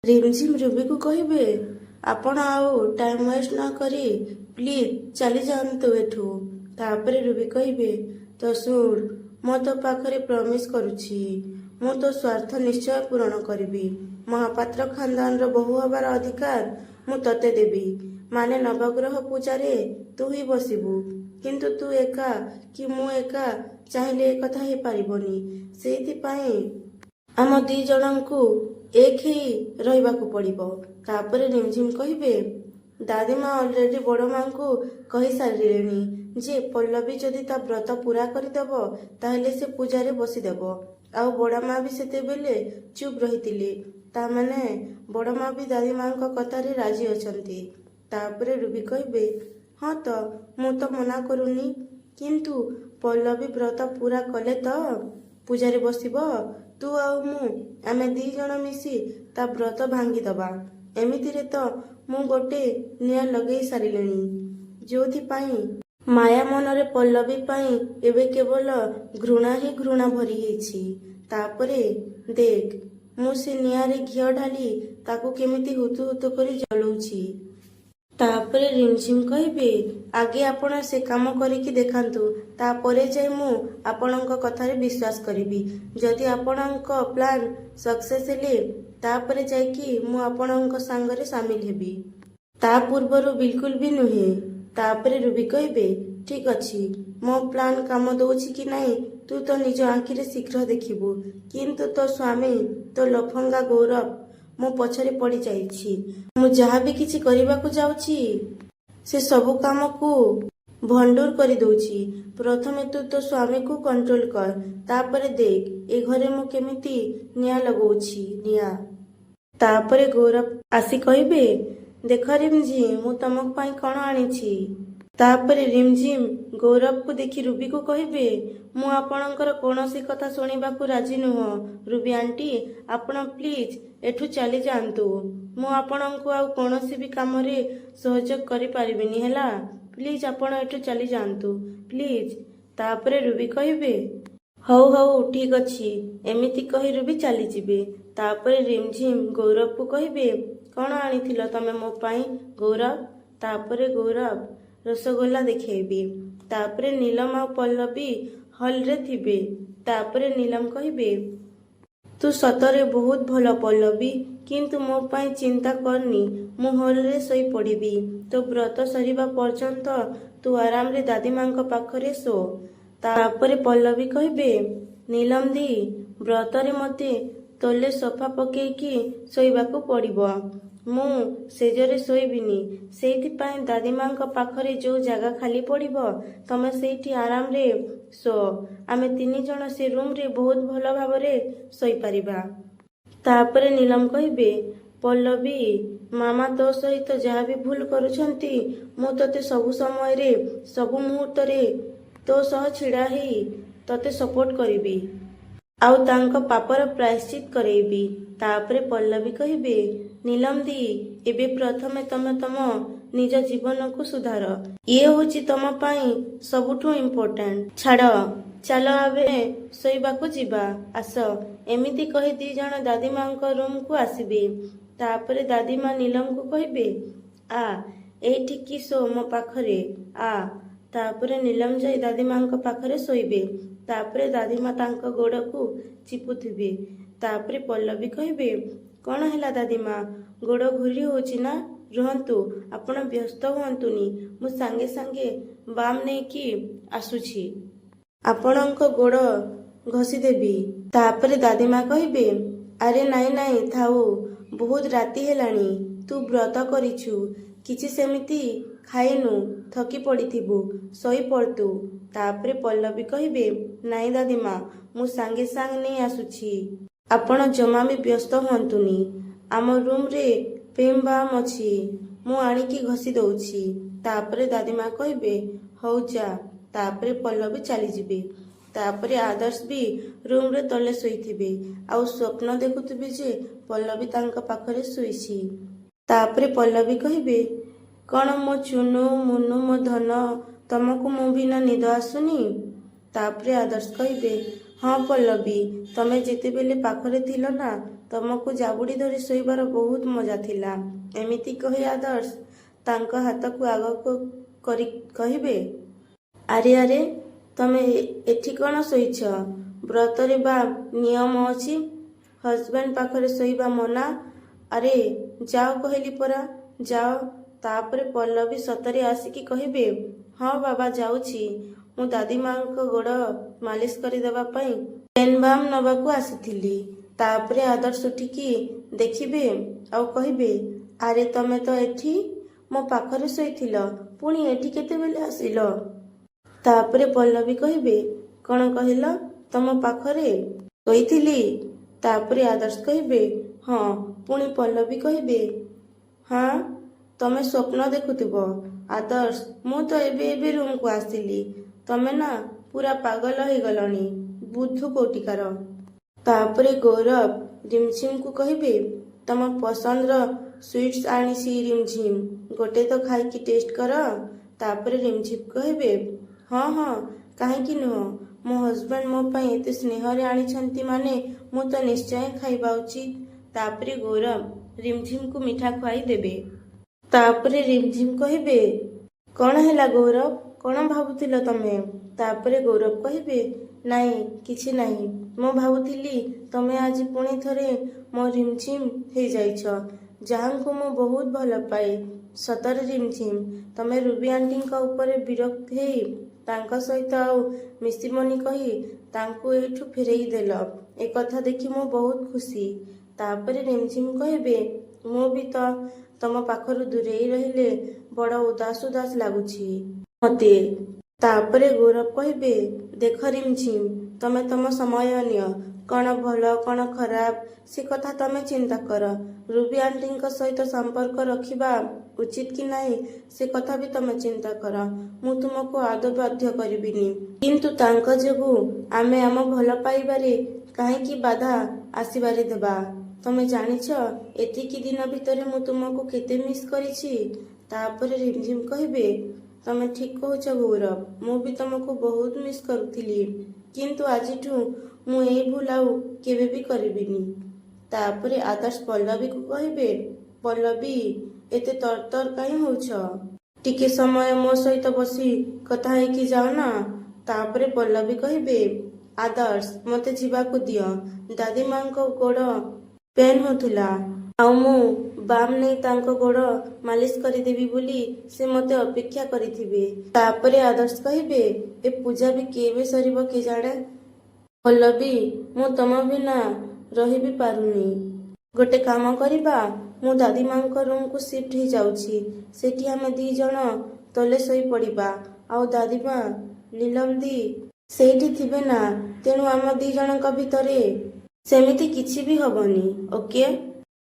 ରିମଝିମ୍ ରୁବିକୁ କହିବେ, ଆପଣ ଆଉ ଟାଇମ୍ ୱେଷ୍ଟ ନ କରି ପ୍ଲିଜ୍ ଚାଲି ଯାଆନ୍ତୁ ଏଠୁ। ତାପରେ ରୁବି କହିବେ, ତ ଶୁଣ, ମୁଁ ତୋ ପାଖରେ ପ୍ରମିସ୍ କରୁଛି, ମୁଁ ତୋ ସ୍ୱାର୍ଥ ନିଶ୍ଚୟ ପୂରଣ କରିବି। ମହାପାତ୍ର ଖାନଦାନର ବୋହୂ ହେବାର ଅଧିକାର ମୁଁ ତତେ ଦେବି। ମାନେ ନବଗ୍ରହ ପୂଜାରେ ତୁ ହିଁ ବସିବୁ। କିନ୍ତୁ ତୁ ଏକା କି ମୁଁ ଏକା ଚାହିଁଲେ ଏ କଥା ହେଇପାରିବନି। ସେଇଥିପାଇଁ ଆମ ଦି ଜଣଙ୍କୁ ଏକ ହେଇ ରହିବାକୁ ପଡ଼ିବ। ତାପରେ ରିମଝିମ୍ କହିବେ, ଦାଦିମା ଅଲରେଡି ବଡ଼ମାଙ୍କୁ କହିସାରିଲେଣି ଯେ ପଲ୍ଲବୀ ଯଦି ତା ବ୍ରତ ପୂରା କରିଦେବ ତାହେଲେ ସେ ପୂଜାରେ ବସିଦେବ। ଆଉ ବଡ଼ମା ବି ସେତେବେଳେ ଚୁପ୍ ରହିଥିଲେ। ତାମାନେ ବଡ଼ମା ବି ଦାଦିମାଙ୍କ କଥାରେ ରାଜି ଅଛନ୍ତି। ତାପରେ ରୁବି କହିବେ, ହଁ ତ ମୁଁ ତ ମନା କରୁନି, କିନ୍ତୁ ପଲ୍ଲବୀ ବ୍ରତ ପୂରା କଲେ ତ ପୂଜାରେ ବସିବ। ତୁ ଆଉ ମୁଁ ଆମେ ଦି ଜଣ ମିଶି ତା ବ୍ରତ ଭାଙ୍ଗିଦବା। ଏମିତିରେ ତ ମୁଁ ଗୋଟେ ନିଆଁ ଲଗେଇ ସାରିଲିଣି, ଯୋଉଥିପାଇଁ ମାୟା ମନରେ ପଲ୍ଲବୀ ପାଇଁ ଏବେ କେବଳ ଘୃଣା ହିଁ ଘୃଣା ଭରି ହେଇଛି। ତାପରେ ଦେଖ, ମୁଁ ସେ ନିଆଁରେ ଘିଅ ଢାଲି ତାକୁ କେମିତି ହୁତୁ ହୁତୁ କରି ଜଳଉଛି। ତାପରେ ରିମଝିମ୍ କହିବେ, ଆଗେ ଆପଣ ସେ କାମ କରିକି ଦେଖାନ୍ତୁ, ତାପରେ ଯାଇ ମୁଁ ଆପଣଙ୍କ କଥାରେ ବିଶ୍ୱାସ କରିବି। ଯଦି ଆପଣଙ୍କ ପ୍ଲାନ୍ ସକ୍ସେସ୍ ହେଲେ ତାପରେ ଯାଇକି ମୁଁ ଆପଣଙ୍କ ସାଙ୍ଗରେ ସାମିଲ ହେବି। ତା ପୂର୍ବରୁ ବିଲକୁଲ ବି ନୁହେଁ। ତାପରେ ରୁବି କହିବେ, ଠିକ୍ ଅଛି, ମୋ ପ୍ଲାନ୍ କାମ ଦଉଛି କି ନାହିଁ ତୁ ତ ନିଜ ଆଖିରେ ଶୀଘ୍ର ଦେଖିବୁ। କିନ୍ତୁ ତୋ ସ୍ୱାମୀ, ତୋ ଲଫଙ୍ଗା ଗୌରବ ମୋ ପଛରେ ପଡ଼ି ଯାଇଛି। ମୁଁ ଯାହା ବି କିଛି କରିବାକୁ ଯାଉଛି ସେ ସବୁ କାମକୁ ଭଣ୍ଡୁର କରିଦଉଛି। ପ୍ରଥମେ ତୁ ତୋ ସ୍ୱାମୀକୁ କଣ୍ଟ୍ରୋଲ କର, ତାପରେ ଦେଖ ଏ ଘରେ ମୁଁ କେମିତି ନିଆଁ ଲଗଉଛି। ନିଆଁ। ତାପରେ ଗୌରବ ଆସି କହିବେ, ଦେଖ ରିମଝିମ୍, ମୁଁ ତମ ପାଇଁ କ'ଣ ଆଣିଛି। ତାପରେ ରିମଝିମ୍ ଗୌରବକୁ ଦେଖି ରୁବିକୁ କହିବେ, ମୁଁ ଆପଣଙ୍କର କୌଣସି କଥା ଶୁଣିବାକୁ ରାଜି ନୁହଁ। ରୁବି ଆଣ୍ଟି, ଆପଣ ପ୍ଲିଜ୍ ଏଠୁ ଚାଲି ଯାଆନ୍ତୁ। ମୁଁ ଆପଣଙ୍କୁ ଆଉ କୌଣସି ବି କାମରେ ସହଯୋଗ କରିପାରିବିନି, ହେଲା। ପ୍ଲିଜ୍ ଆପଣ ଏଠୁ ଚାଲି ଯାଆନ୍ତୁ, ପ୍ଲିଜ୍। ତାପରେ ରୁବି କହିବେ, ହଉ ହଉ ଠିକ୍ ଅଛି। ଏମିତି କହି ରୁବି ଚାଲିଯିବେ। ତାପରେ ରିମଝିମ୍ ଗୌରବକୁ କହିବେ, କ'ଣ ଆଣିଥିଲ ତମେ ମୋ ପାଇଁ ଗୌରବ। ତାପରେ ଗୌରବ ରସଗୋଲା ଦେଖେଇବେ। ତାପରେ ନୀଲମ ଆଉ ପଲ୍ଲବୀ ହଲ୍ରେ ଥିବେ। ତାପରେ ନୀଲମ କହିବେ, ତୁ ସତରେ ବହୁତ ଭଲ ପଲ୍ଲବୀ, କିନ୍ତୁ ମୋ ପାଇଁ ଚିନ୍ତା କରନି, ମୁଁ ହଲ୍ରେ ଶୋଇପଡ଼ିବି। ତୋ ବ୍ରତ ସରିବା ପର୍ଯ୍ୟନ୍ତ ତୁ ଆରାମରେ ଦାଦିମାଙ୍କ ପାଖରେ ଶୋ। ତାପରେ ପଲ୍ଲବୀ କହିବେ, ନୀଲମ ଦି, ବ୍ରତରେ ମୋତେ ତଳେ ସୋଫା ପକେଇକି ଶୋଇବାକୁ ପଡ଼ିବ। ମୁଁ ଶେଯରେ ଶୋଇବିନି। ସେଇଥିପାଇଁ ଦାଦିମାଙ୍କ ପାଖରେ ଯୋଉ ଜାଗା ଖାଲି ପଡ଼ିବ ତମେ ସେଇଠି ଆରାମରେ ଶୋ। ଆମେ ତିନି ଜଣ ସେ ରୁମରେ ବହୁତ ଭଲ ଭାବରେ ଶୋଇପାରିବା। ତାପରେ ନୀଲମ କହିବେ, ପଲ୍ଲବୀ, ମାମା ତୋ ସହିତ ଯାହା ବି ଭୁଲ କରୁଛନ୍ତି ମୁଁ ତୋତେ ସବୁ ସମୟରେ ସବୁ ମୁହୂର୍ତ୍ତରେ ତୋ ସହ ଛିଡ଼ା ହେଇ ତୋତେ ସପୋର୍ଟ କରିବି। ଆଉ ତାଙ୍କ ପାପର ପ୍ରାୟଶ୍ଚିତ କରେଇବି। ତାପରେ ପଲ୍ଲବୀ କହିବେ, ନୀଲମ ଦି, ଏବେ ପ୍ରଥମେ ତମେ ତମ ନିଜ ଜୀବନକୁ ସୁଧାର। ଇଏ ହେଉଛି ତମ ପାଇଁ ସବୁଠୁ ଇମ୍ପୋର୍ଟାଣ୍ଟ। ଛାଡ଼, ଚାଲ ଆମେ ଶୋଇବାକୁ ଯିବା, ଆସ। ଏମିତି କହି ଦି ଜଣ ଦାଦିମାଙ୍କ ରୁମକୁ ଆସିବେ। ତାପରେ ଦାଦିମା ନୀଲମକୁ କହିବେ, ଆ ଏଇଠିକି ଶୋ ମୋ ପାଖରେ, ଆ। ତାପରେ ନୀଲମ ଯାଇ ଦାଦିମାଙ୍କ ପାଖରେ ଶୋଇବେ। ତାପରେ ଦାଦିମା ତାଙ୍କ ଗୋଡ଼କୁ ଚିପୁଥିବେ। ତାପରେ ପଲ୍ଲବୀ କହିବେ, କ'ଣ ହେଲା ଦାଦିମା, ଗୋଡ଼ ଘୂରି ହେଉଛି ନା। ରୁହନ୍ତୁ, ଆପଣ ବ୍ୟସ୍ତ ହୁଅନ୍ତୁନି, ମୁଁ ସାଙ୍ଗେ ସାଙ୍ଗେ ବାମ୍ ନେଇକି ଆସୁଛି। ଆପଣଙ୍କ ଗୋଡ଼ ଘଷିଦେବି। ତାପରେ ଦାଦିମା କହିବେ, ଆରେ ନାଇଁ ନାଇଁ ଥାଉ, ବହୁତ ରାତି ହେଲାଣି, ତୁ ବ୍ରତ କରିଛୁ, କିଛି ସେମିତି ଖାଇନୁ, ଥକି ପଡ଼ିଥିବୁ, ଶୋଇପଡ଼ ତୁ। ତାପରେ ପଲ୍ଲବୀ କହିବେ, ନାଇଁ ଦାଦିମା, ମୁଁ ସାଙ୍ଗେ ସାଙ୍ଗ ନେଇ ଆସୁଛି। ଆପଣ ଜମା ବି ବ୍ୟସ୍ତ ହୁଅନ୍ତୁନି। ଆମ ରୁମରେ ଭୀମ୍ ବାମ୍ ଅଛି, ମୁଁ ଆଣିକି ଘଷି ଦଉଛି। ତାପରେ ଦାଦିମା କହିବେ, ହଉ ଯା। ତାପରେ ପଲ୍ଲବୀ ଚାଲିଯିବେ। ତାପରେ ଆଦର୍ଶ ବି ରୁମରେ ତଳେ ଶୋଇଥିବେ ଆଉ ସ୍ୱପ୍ନ ଦେଖୁଥିବେ ଯେ ପଲ୍ଲବୀ ତାଙ୍କ ପାଖରେ ଶୋଇଛି। ତାପରେ ପଲ୍ଲବୀ କହିବେ, କ'ଣ ମୋ ଚୁନୁ ମୁନୁ ମୋ ଧନ, ତମକୁ ମୁଁ ବିନା ନିଦ ଆସୁନି। ତାପରେ ଆଦର୍ଶ କହିବେ, ହଁ ପଲ୍ଲବୀ, ତମେ ଯେତେବେଳେ ପାଖରେ ଥିଲ ନା ତମକୁ ଜାବୁଡ଼ି ଧରି ଶୋଇବାର ବହୁତ ମଜା ଥିଲା। ଏମିତି କହି ଆଦର୍ଶ ତାଙ୍କ ହାତକୁ ଆଗକୁ କରି କହିବେ, ଆରେ ଆରେ ତମେ ଏଠି କ'ଣ ଶୋଇଛ? ବ୍ରତରେ ବା ନିୟମ ଅଛି, ହଜବେଣ୍ଡ ପାଖରେ ଶୋଇବା ମନା। ଆରେ ଯାଅ କହିଲି ପରା, ଯାଅ। ତାପରେ ପଲ୍ଲବୀ ସତରେ ଆସିକି କହିବେ, ହଁ ବାବା ଯାଉଛି। ମୁଁ ଦାଦିମାଙ୍କ ଗୋଡ଼ ମାଲିସ କରିଦେବା ପାଇଁ ପେନ୍ ବାମ୍ ନେବାକୁ ଆସିଥିଲି। ତାପରେ ଆଦର୍ଶ ଉଠିକି ଦେଖିବେ ଆଉ କହିବେ, ଆରେ ତମେ ତ ଏଠି ମୋ ପାଖରେ ଶୋଇଥିଲ, ପୁଣି ଏଠି କେତେବେଳେ ଆସିଲ? ତାପରେ ପଲ୍ଲବୀ କହିବେ, କ'ଣ କହିଲ? ତମ ପାଖରେ ଶୋଇଥିଲି? ତାପରେ ଆଦର୍ଶ କହିବେ, ହଁ। ପୁଣି ପଲ୍ଲବୀ କହିବେ, ହଁ ତମେ ସ୍ୱପ୍ନ ଦେଖୁଥିବ। ଆଦର୍ଶ, ମୁଁ ତ ଏବେ ଏବେ ରୁମକୁ ଆସିଲି। ତମେ ନା ପୁରା ପାଗଳ ହେଇଗଲଣି, ବୁଦ୍ଧୁ କୋଟିକାର। ତାପରେ ଗୌରବ ରିମଝିମକୁ କହିବେ, ତମ ପସନ୍ଦର ସୁଇଟ୍ସ ଆଣିଛି ରିମଝିମ, ଗୋଟେ ତ ଖାଇକି ଟେଷ୍ଟ କର। ତାପରେ ରିମଝିମ କହିବେ, ହଁ ହଁ କାହିଁକି ନୁହଁ, ମୋ ହଜବେଣ୍ଡ ମୋ ପାଇଁ ଏତେ ସ୍ନେହରେ ଆଣିଛନ୍ତି ମାନେ ମୁଁ ତ ନିଶ୍ଚୟ ଖାଇବା ଉଚିତ। ତାପରେ ଗୌରବ ରିମଝିମକୁ ମିଠା ଖୁଆଇ ଦେବେ। ତାପରେ ରିମଝିମ କହିବେ, କ'ଣ ହେଲା ଗୌରବ, କ'ଣ ଭାବୁଥିଲ ତମେ? ତାପରେ ଗୌରବ କହିବେ, ନାଇଁ କିଛି ନାହିଁ, ମୁଁ ଭାବୁଥିଲି ତମେ ଆଜି ପୁଣି ଥରେ ମୋ ରିମଝିମ ହେଇଯାଇଛ, ଯାହାଙ୍କୁ ମୁଁ ବହୁତ ଭଲ ପାଏ। ସତରେ ରିମଝିମ, ତମେ ରୁବି ଆଣ୍ଟିଙ୍କ ଉପରେ ବିରକ୍ତ ହେଇ ତାଙ୍କ ସହିତ ଆଉ ମିଶିବନି କହି ତାଙ୍କୁ ଏଇଠୁ ଫେରେଇ ଦେଲ। ଏକଥା ଦେଖି ମୁଁ ବହୁତ ଖୁସି। ତାପରେ ରିମଝିମ କହିବେ, ମୁଁ ବି ତ ତମ ପାଖରୁ ଦୂରେଇ ରହିଲେ ବଡ଼ ଉଦାସ ଉଦାସ ଲାଗୁଛି ମତେ। ତାପରେ ଗୌରବ କହିବେ, ଦେଖ ରିମଝିମ, ତମେ ତମ ସମୟ ନିଅ। କ'ଣ ଭଲ କ'ଣ ଖରାପ ସେ କଥା ତମେ ଚିନ୍ତା କର। ରୁବି ଆଣ୍ଟିଙ୍କ ସହିତ ସମ୍ପର୍କ ରଖିବା ଉଚିତ କି ନାହିଁ ସେ କଥା ବି ତମେ ଚିନ୍ତା କର। ମୁଁ ତୁମକୁ ଆଦୌ ବାଧ୍ୟ କରିବିନି, କିନ୍ତୁ ତାଙ୍କ ଯୋଗୁଁ ଆମେ ଆମ ଭଲ ପାଇବାରେ କାହିଁକି ବାଧା ଆସିବାରେ ଦେବା? ତମେ ଜାଣିଛ ଏତିକି ଦିନ ଭିତରେ ମୁଁ ତୁମକୁ କେତେ ମିସ୍ କରିଛି? ତାପରେ ରିମଝିମ କହିବେ, ତମେ ଠିକ କହୁଛ ଗୌରବ, ମୁଁ ବି ତମକୁ ବହୁତ ମିସ୍ କରୁଥିଲି, କିନ୍ତୁ ଆଜିଠୁ ମୁଁ ଏଇ ଭୁଲ ଆଉ କେବେ ବି କରିବିନି। ତାପରେ ଆଦର୍ଶ ପଲ୍ଲବୀକୁ କହିବେ, ପଲ୍ଲବୀ ଏତେ ତରତର କାହିଁ ହଉଛ? ଟିକେ ସମୟ ମୋ ସହିତ ବସି କଥା ହେଇକି ଯାଅ ନା। ତାପରେ ପଲ୍ଲବୀ କହିବେ, ଆଦର୍ଶ ମତେ ଯିବାକୁ ଦିଅ, ଦାଦିମାଙ୍କ ଗୋଡ଼ ପେନ୍ ହେଉଥିଲା, ଆଉ ମୁଁ ବାମ୍ ନେଇ ତାଙ୍କ ଗୋଡ଼ ମାଲିସ କରିଦେବି ବୋଲି ସେ ମତେ ଅପେକ୍ଷା କରିଥିବେ। ତାପରେ ଆଦର୍ଶ କହିବେ, ଏ ପୂଜା ବି କେବେ ସରିବ କେଜାଣେ? ପଲ୍ଲବୀ, ମୁଁ ତମ ବିନା ରହିବି ପାରୁନି। ଗୋଟେ କାମ କରିବା, ମୁଁ ଦାଦିମାଙ୍କ ରୁମକୁ ସିଫ୍ଟ ହେଇଯାଉଛି। ସେଠି ଆମେ 2 ଜଣ ତଳେ ଶୋଇପଡ଼ିବା, ଆଉ ଦାଦିମା ନୀଲମ ସେଇଠି ଥିବେ ନା, ତେଣୁ ଆମ 2 ଜଣଙ୍କ ଭିତରେ ସେମିତି କିଛି ବି ହବନି। ଓକେ?